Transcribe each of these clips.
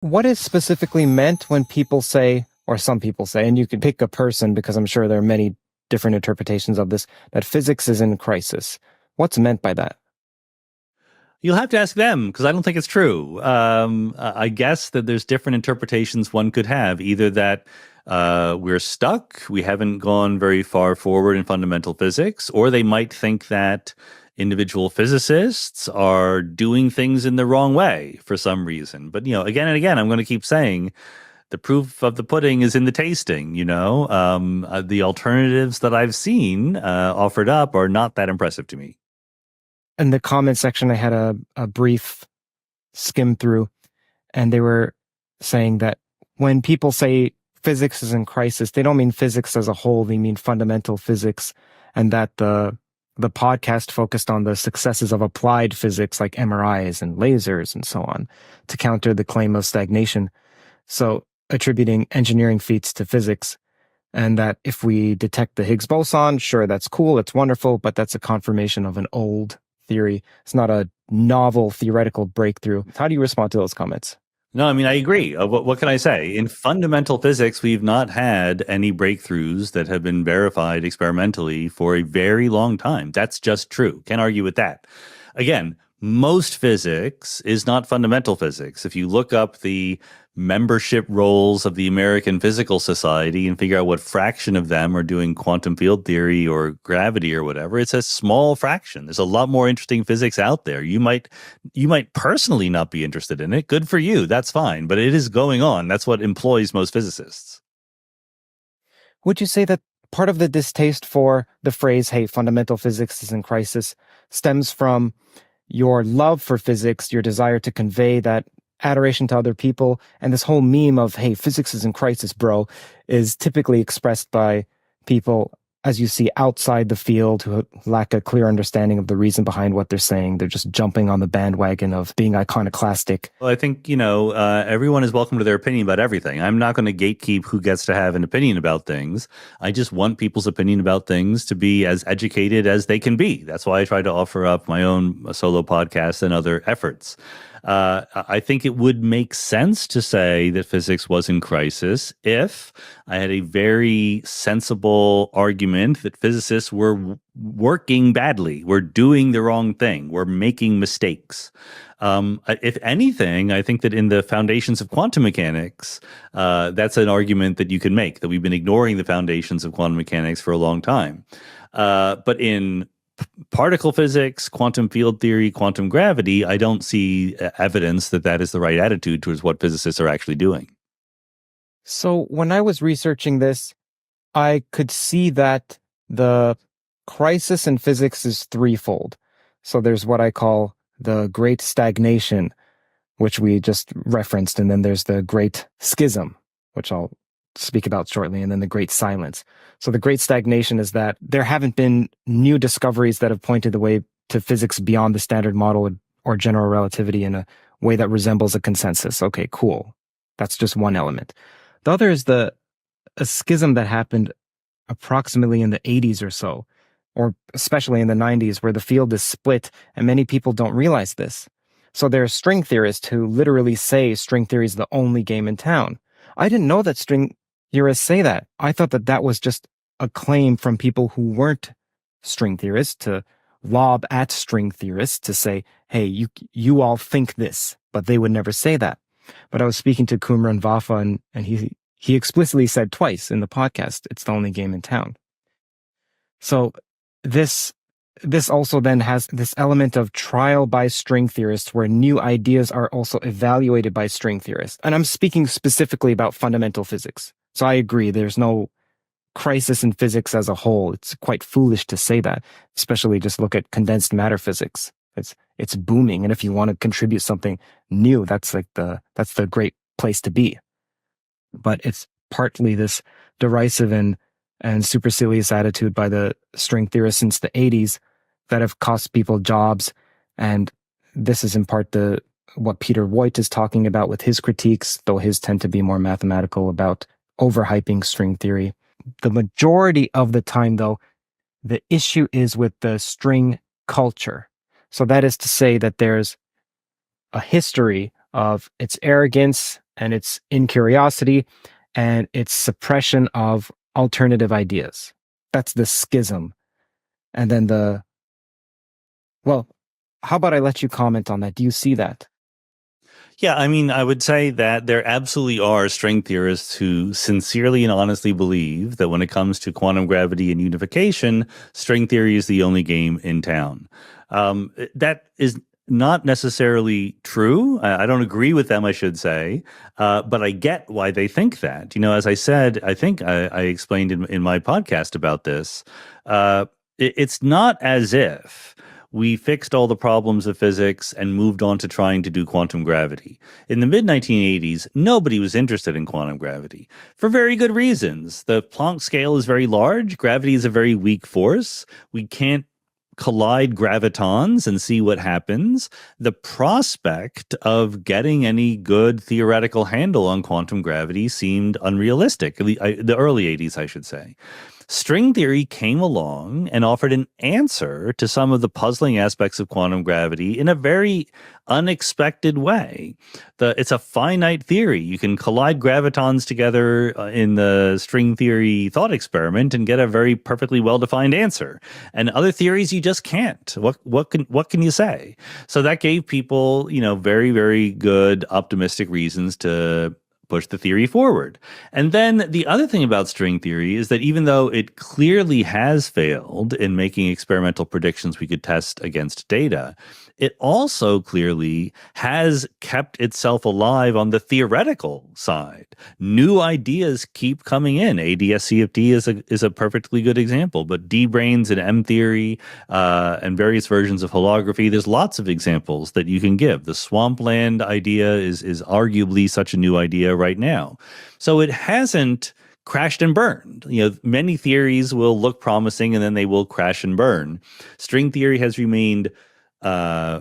What is specifically meant when people say, or some people say, and you could pick a person because I'm sure there are many different interpretations of this, that physics is in crisis? What's meant by that? You'll have to ask them because I don't think it's true. I guess that there's different interpretations one could have. Either that we're stuck, we haven't gone very far forward in fundamental physics, or they might think that individual physicists are doing things in the wrong way for some reason. But, again and again, I'm going to keep saying the proof of the pudding is in the tasting. The alternatives that I've seen offered up are not that impressive to me. In the comment section, I had a brief skim through, and they were saying that when people say physics is in crisis, they don't mean physics as a whole, they mean fundamental physics, and that the podcast focused on the successes of applied physics like MRIs and lasers and so on to counter the claim of stagnation. So attributing engineering feats to physics, and that if we detect the Higgs boson, sure, that's cool, it's wonderful, but that's a confirmation of an old theory. It's not a novel theoretical breakthrough. How do you respond to those comments? No, I mean, I agree. What can I say? In fundamental physics, we've not had any breakthroughs that have been verified experimentally for a very long time. That's just true. Can't argue with that. Again, most physics is not fundamental physics. If you look up the membership roles of the American Physical Society and figure out what fraction of them are doing quantum field theory or gravity or whatever, it's a small fraction. There's a lot more interesting physics out there. You might personally not be interested in it. Good for you. That's fine. But it is going on. That's what employs most physicists. Would you say that part of the distaste for the phrase, hey, fundamental physics is in crisis, stems from your love for physics, your desire to convey that adoration to other people, and this whole meme of, hey, physics is in crisis, bro, is typically expressed by people, as you see, outside the field who lack a clear understanding of the reason behind what they're saying. They're just jumping on the bandwagon of being iconoclastic. Well, I think, everyone is welcome to their opinion about everything. I'm not going to gatekeep who gets to have an opinion about things. I just want people's opinion about things to be as educated as they can be. That's why I try to offer up my own solo podcast and other efforts. I think it would make sense to say that physics was in crisis if I had a very sensible argument that physicists were working badly, were doing the wrong thing, were making mistakes. If anything, I think that in the foundations of quantum mechanics, that's an argument that you can make, that we've been ignoring the foundations of quantum mechanics for a long time. But in particle physics, quantum field theory, quantum gravity, I don't see evidence that that is the right attitude towards what physicists are actually doing. So when I was researching this, I could see that the crisis in physics is threefold. So there's what I call the great stagnation, which we just referenced, and then there's the great schism, which I'll speak about shortly, and then the great silence. So the great stagnation is that there haven't been new discoveries that have pointed the way to physics beyond the standard model or general relativity in a way that resembles a consensus. Okay, cool. That's just one element. The other is a schism that happened approximately in the 80s or so, or especially in the 90s, where the field is split, and many people don't realize this. So there are string theorists who literally say string theory is the only game in town. I didn't know that string theorists say that. I thought that that was just a claim from people who weren't string theorists to lob at string theorists to say, hey, you all think this, but they would never say that. But I was speaking to Kumran Vafa, and he explicitly said twice in the podcast, it's the only game in town. So this also then has this element of trial by string theorists where new ideas are also evaluated by string theorists. And I'm speaking specifically about fundamental physics. So I agree, there's no crisis in physics as a whole. It's quite foolish to say that, especially just look at condensed matter physics. It's booming. And if you want to contribute something new, that's the great place to be. But it's partly this derisive and supercilious attitude by the string theorists since the 80s that have cost people jobs. And this is in part what Peter Voigt is talking about with his critiques, though his tend to be more mathematical about overhyping string theory. The majority of the time, though, the issue is with the string culture. So that is to say that there's a history of its arrogance and its incuriosity and its suppression of alternative ideas. That's the schism. And then well, how about I let you comment on that? Do you see that? Yeah, I mean, I would say that there absolutely are string theorists who sincerely and honestly believe that when it comes to quantum gravity and unification, string theory is the only game in town. That is not necessarily true. I don't agree with them, I should say, but I get why they think that. You know, as I said, I think I explained in my podcast about this. It's not as if we fixed all the problems of physics and moved on to trying to do quantum gravity. In the mid 1980s, nobody was interested in quantum gravity for very good reasons. The Planck scale is very large. Gravity is a very weak force. We can't collide gravitons and see what happens. The prospect of getting any good theoretical handle on quantum gravity seemed unrealistic. The early 80s, I should say. String theory came along and offered an answer to some of the puzzling aspects of quantum gravity in a very unexpected way. It's a finite theory. You can collide gravitons together in the string theory thought experiment and get a very perfectly well-defined answer. And other theories you just can't. What can you say? So that gave people, very, very good optimistic reasons to push the theory forward. And then the other thing about string theory is that even though it clearly has failed in making experimental predictions we could test against data, it also clearly has kept itself alive on the theoretical side. New ideas keep coming in. ADS-CFT is a perfectly good example, but D-branes and M-theory and various versions of holography, there's lots of examples that you can give. The swampland idea is arguably such a new idea right now. So it hasn't crashed and burned. Many theories will look promising and then they will crash and burn. String theory has remained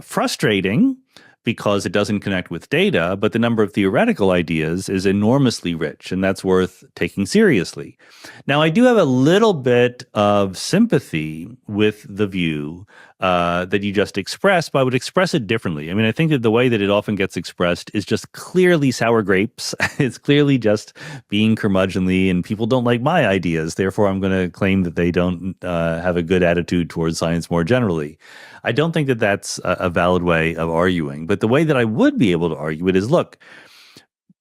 frustrating because it doesn't connect with data, but the number of theoretical ideas is enormously rich, and that's worth taking seriously. Now, I do have a little bit of sympathy with the view that you just expressed, but I would express it differently. I mean, I think that the way that it often gets expressed is just clearly sour grapes. It's clearly just being curmudgeonly, and people don't like my ideas. Therefore, I'm going to claim that they don't have a good attitude towards science more generally. I don't think that that's a valid way of arguing. But the way that I would be able to argue it is, look,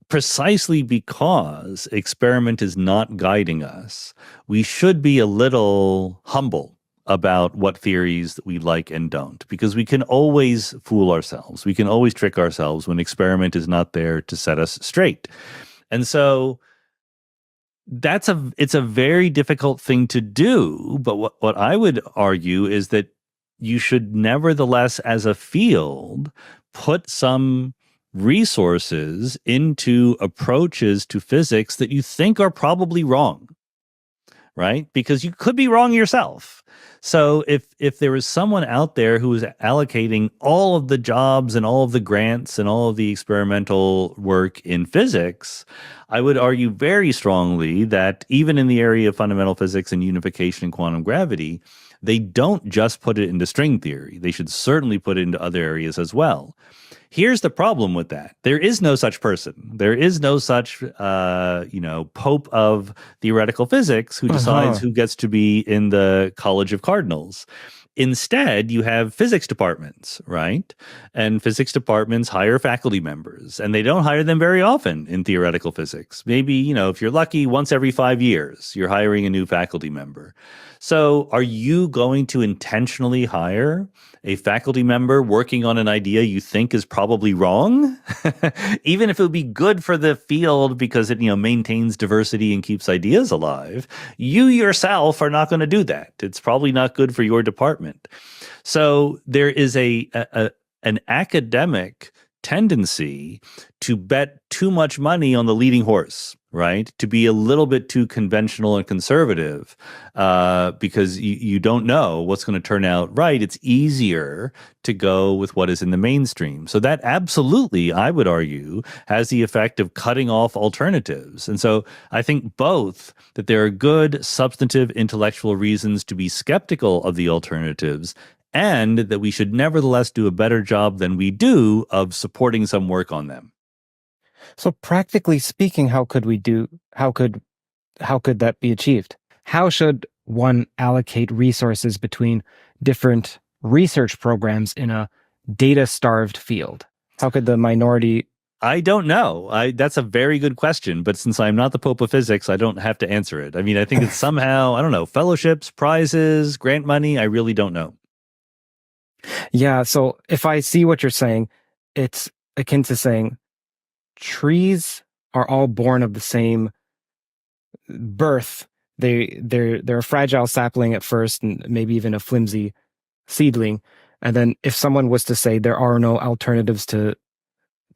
precisely because experiment is not guiding us, we should be a little humble about what theories we like and don't, because we can always fool ourselves. We can always trick ourselves when experiment is not there to set us straight. And so it's a very difficult thing to do. But what I would argue is that you should nevertheless, as a field, put some resources into approaches to physics that you think are probably wrong, right? Because you could be wrong yourself. So if there was someone out there who was allocating all of the jobs and all of the grants and all of the experimental work in physics, I would argue very strongly that even in the area of fundamental physics and unification and quantum gravity, they don't just put it into string theory. They should certainly put it into other areas as well. Here's the problem with that. There is no such person. There is no such, Pope of theoretical physics who decides who gets to be in the College of Cardinals. Instead, you have physics departments, right? And physics departments hire faculty members, and they don't hire them very often in theoretical physics. Maybe, if you're lucky, once every 5 years, you're hiring a new faculty member. So are you going to intentionally hire a faculty member working on an idea you think is probably wrong? Even if it would be good for the field because it, maintains diversity and keeps ideas alive, you yourself are not going to do that. It's probably not good for your department. So there is an academic tendency to bet too much money on the leading horse, right? To be a little bit too conventional and conservative because you don't know what's going to turn out right. It's easier to go with what is in the mainstream. So that absolutely, I would argue, has the effect of cutting off alternatives. And so I think both that there are good substantive intellectual reasons to be skeptical of the alternatives, and that we should nevertheless do a better job than we do of supporting some work on them. So practically speaking, how could that be achieved? How should one allocate resources between different research programs in a data-starved field? How could the minority... I don't know. That's a very good question, but since I'm not the Pope of physics, I don't have to answer it. I mean, I think it's somehow, I don't know, fellowships, prizes, grant money. I really don't know. Yeah, so if I see what you're saying, it's akin to saying trees are all born of the same birth. They're a fragile sapling at first, and maybe even a flimsy seedling. And then if someone was to say there are no alternatives to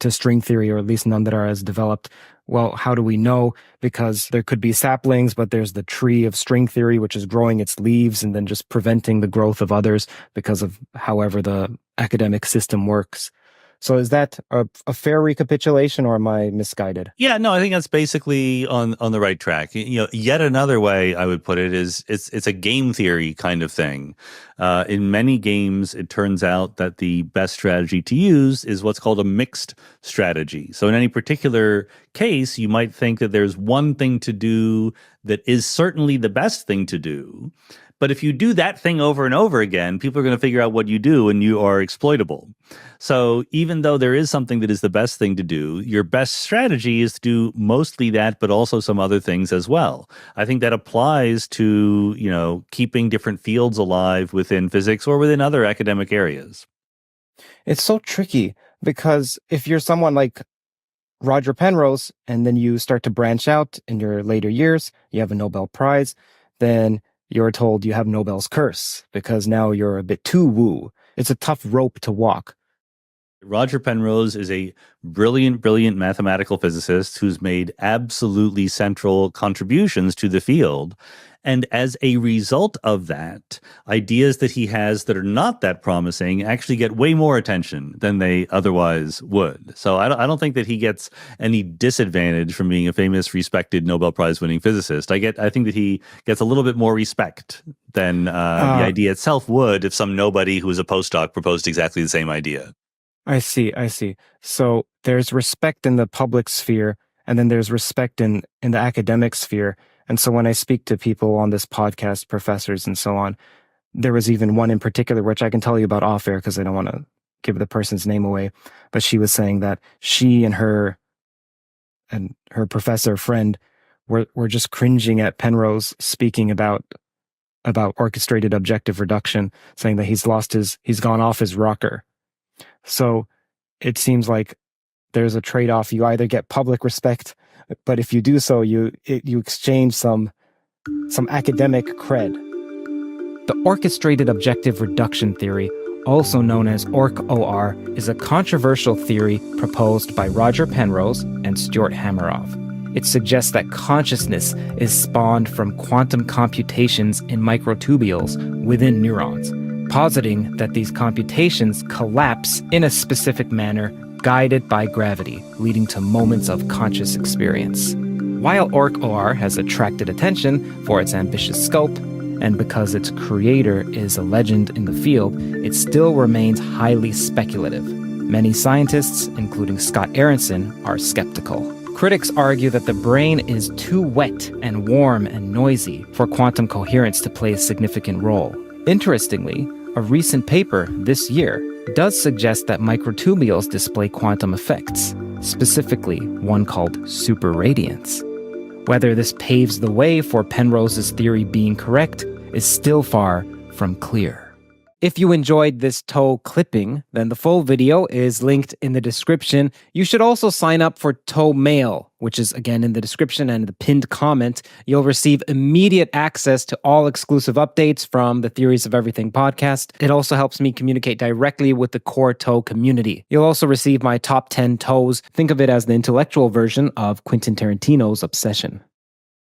string theory, or at least none that are as developed, well, how do we know? Because there could be saplings, but there's the tree of string theory, which is growing its leaves and then just preventing the growth of others because of however the academic system works. So is that a fair recapitulation, or am I misguided? Yeah, no, I think that's basically on the right track. You know, yet another way I would put it is it's a game theory kind of thing. In many games, it turns out that the best strategy to use is what's called a mixed strategy. So in any particular case, you might think that there's one thing to do that is certainly the best thing to do. But if you do that thing over and over again, people are going to figure out what you do and you are exploitable. So even though there is something that is the best thing to do, your best strategy is to do mostly that, but also some other things as well. I think that applies to, you know, keeping different fields alive within physics or within other academic areas. It's so tricky because if you're someone like Roger Penrose and then you start to branch out in your later years, you have a Nobel Prize, then you're told you have Nobel's curse because now you're a bit too woo. It's a tough rope to walk. Roger Penrose is a brilliant, brilliant mathematical physicist who's made absolutely central contributions to the field. And as a result of that, ideas that he has that are not that promising actually get way more attention than they otherwise would. So I don't think that he gets any disadvantage from being a famous, respected Nobel Prize winning physicist. I think that he gets a little bit more respect than the idea itself would if some nobody who was a postdoc proposed exactly the same idea. I see. So there's respect in the public sphere, and then there's respect in the academic sphere. And so when I speak to people on this podcast, professors and so on, there was even one in particular, which I can tell you about off air because I don't want to give the person's name away. But she was saying that she and her professor friend were just cringing at Penrose speaking about orchestrated objective reduction, saying that he's gone off his rocker. So it seems like there's a trade-off. You either get public respect, but if you do so, you exchange some academic cred. The orchestrated objective reduction theory, also known as ORC-OR, is a controversial theory proposed by Roger Penrose and Stuart Hameroff. It suggests that consciousness is spawned from quantum computations in microtubules within neurons, positing that these computations collapse in a specific manner guided by gravity, leading to moments of conscious experience. While ORC-OR has attracted attention for its ambitious scope, and because its creator is a legend in the field, it still remains highly speculative. Many scientists, including Scott Aaronson, are skeptical. Critics argue that the brain is too wet and warm and noisy for quantum coherence to play a significant role. Interestingly, a recent paper this year does suggest that microtubules display quantum effects, specifically one called superradiance. Whether this paves the way for Penrose's theory being correct is still far from clear. If you enjoyed this toe clipping, then the full video is linked in the description. You should also sign up for Toe Mail, which is again in the description and the pinned comment. You'll receive immediate access to all exclusive updates from the Theories of Everything podcast. It also helps me communicate directly with the core toe community. You'll also receive my top 10 toes. Think of it as the intellectual version of Quentin Tarantino's Obsession.